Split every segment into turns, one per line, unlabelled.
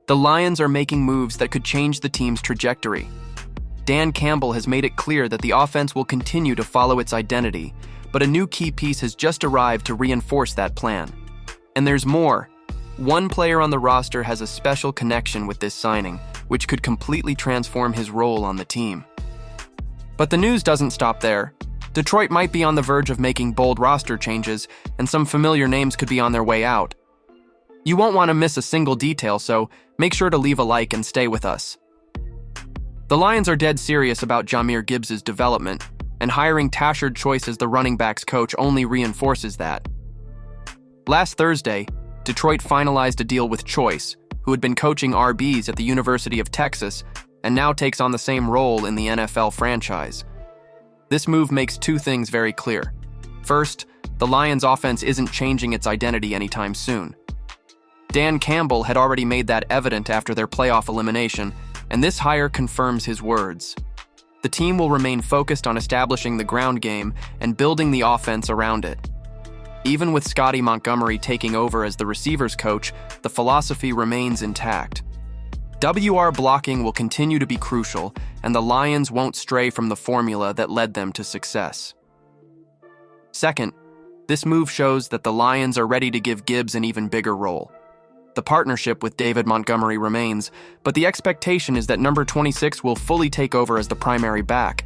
The Lions are making moves that could change the team's trajectory. Dan Campbell has made it clear that the offense will continue to follow its identity, but a new key piece has just arrived to reinforce that plan. And there's more. One player on the roster has a special connection with this signing, which could completely transform his role on the team. But the news doesn't stop there. Detroit might be on the verge of making bold roster changes, and some familiar names could be on their way out. You won't want to miss a single detail, so make sure to leave a like and stay with us. The Lions are dead serious about Jahmyr Gibbs' development, and hiring Tashard Choice as the running backs coach only reinforces that. Last Thursday, Detroit finalized a deal with Choice, who had been coaching RBs at the University of Texas and now takes on the same role in the NFL franchise. This move makes two things very clear. First, the Lions' offense isn't changing its identity anytime soon. Dan Campbell had already made that evident after their playoff elimination, and this hire confirms his words. The team will remain focused on establishing the ground game and building the offense around it. Even with Scotty Montgomery taking over as the receivers coach, the philosophy remains intact. WR blocking will continue to be crucial, and the Lions won't stray from the formula that led them to success. Second, this move shows that the Lions are ready to give Gibbs an even bigger role. The partnership with David Montgomery remains, but the expectation is that number 26 will fully take over as the primary back.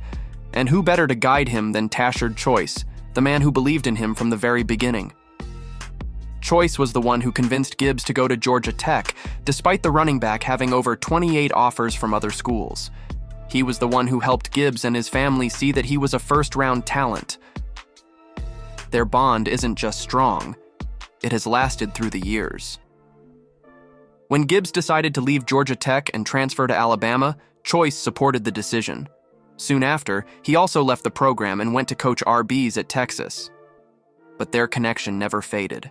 And who better to guide him than Tashard Choice, the man who believed in him from the very beginning. Choice was the one who convinced Gibbs to go to Georgia Tech, despite the running back having over 28 offers from other schools. He was the one who helped Gibbs and his family see that he was a first-round talent. Their bond isn't just strong, it has lasted through the years. When Gibbs decided to leave Georgia Tech and transfer to Alabama, Choice supported the decision. Soon after, he also left the program and went to coach RBs at Texas. But their connection never faded.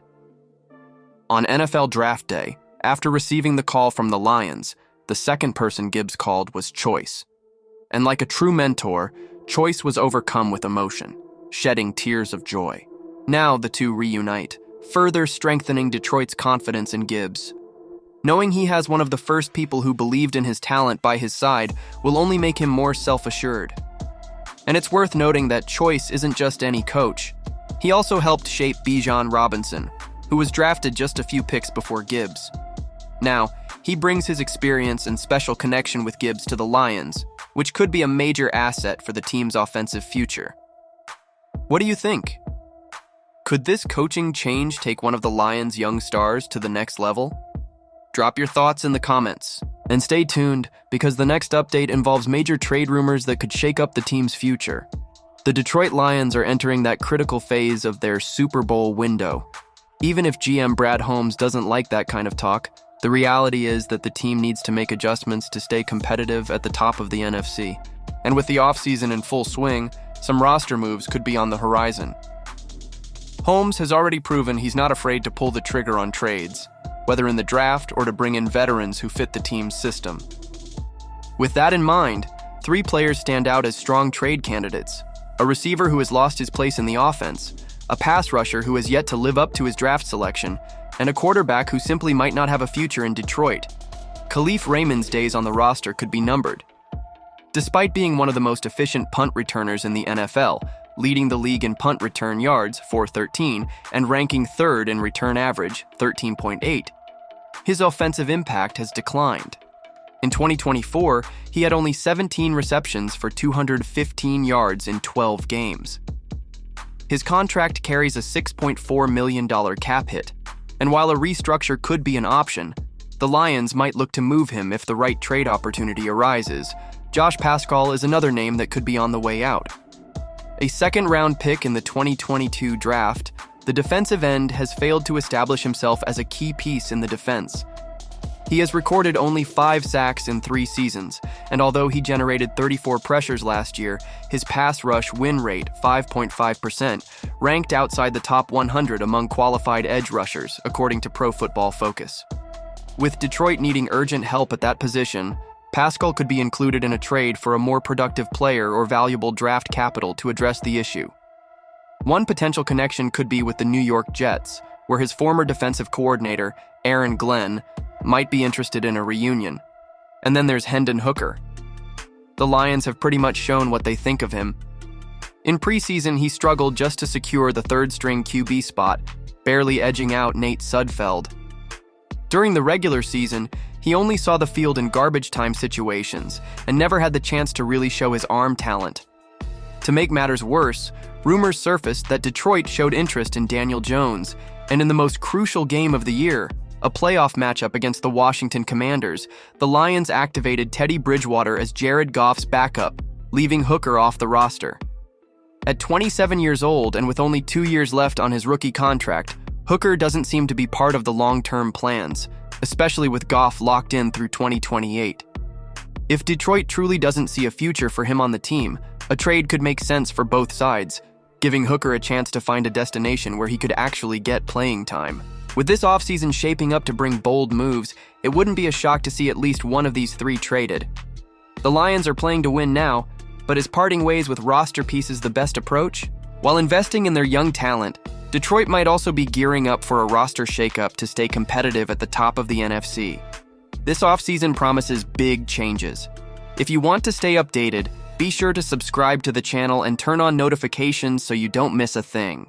On NFL Draft Day, after receiving the call from the Lions, the second person Gibbs called was Choice. And like a true mentor, Choice was overcome with emotion, shedding tears of joy. Now the two reunite, further strengthening Detroit's confidence in Gibbs. Knowing he has one of the first people who believed in his talent by his side will only make him more self-assured. And it's worth noting that Choice isn't just any coach. He also helped shape Bijan Robinson, who was drafted just a few picks before Gibbs. Now, he brings his experience and special connection with Gibbs to the Lions, which could be a major asset for the team's offensive future. What do you think? Could this coaching change take one of the Lions' young stars to the next level? Drop your thoughts in the comments. And stay tuned, because the next update involves major trade rumors that could shake up the team's future. The Detroit Lions are entering that critical phase of their Super Bowl window. Even if GM Brad Holmes doesn't like that kind of talk, the reality is that the team needs to make adjustments to stay competitive at the top of the NFC. And with the offseason in full swing, some roster moves could be on the horizon. Holmes has already proven he's not afraid to pull the trigger on trades, whether in the draft or to bring in veterans who fit the team's system. With that in mind, 3 players stand out as strong trade candidates: a receiver who has lost his place in the offense, a pass rusher who has yet to live up to his draft selection, and a quarterback who simply might not have a future in Detroit. Khalif Raymond's days on the roster could be numbered. Despite being one of the most efficient punt returners in the NFL, leading the league in punt return yards, 413, and ranking 3rd in return average, 13.8, his offensive impact has declined. In 2024, he had only 17 receptions for 215 yards in 12 games. His contract carries a $6.4 million cap hit, and while a restructure could be an option, the Lions might look to move him if the right trade opportunity arises. Josh Paschal is another name that could be on the way out. A second-round pick in the 2022 draft, the defensive end has failed to establish himself as a key piece in the defense. He has recorded only 5 sacks in 3 seasons, and although he generated 34 pressures last year, his pass rush win rate, 5.5%, ranked outside the top 100 among qualified edge rushers, according to Pro Football Focus. With Detroit needing urgent help at that position, Paschal could be included in a trade for a more productive player or valuable draft capital to address the issue. One potential connection could be with the New York Jets, where his former defensive coordinator, Aaron Glenn, might be interested in a reunion. And then there's Hendon Hooker. The Lions have pretty much shown what they think of him. In preseason, he struggled just to secure the third-string QB spot, barely edging out Nate Sudfeld. During the regular season, he only saw the field in garbage time situations and never had the chance to really show his arm talent. To make matters worse, rumors surfaced that Detroit showed interest in Daniel Jones, and in the most crucial game of the year, a playoff matchup against the Washington Commanders, the Lions activated Teddy Bridgewater as Jared Goff's backup, leaving Hooker off the roster. At 27 years old and with only 2 years left on his rookie contract, Hooker doesn't seem to be part of the long-term plans, especially with Goff locked in through 2028. If Detroit truly doesn't see a future for him on the team, a trade could make sense for both sides, giving Hooker a chance to find a destination where he could actually get playing time. With this offseason shaping up to bring bold moves, it wouldn't be a shock to see at least one of these three traded. The Lions are playing to win now, but is parting ways with roster pieces the best approach? While investing in their young talent, Detroit might also be gearing up for a roster shakeup to stay competitive at the top of the NFC. This offseason promises big changes. If you want to stay updated, be sure to subscribe to the channel and turn on notifications so you don't miss a thing.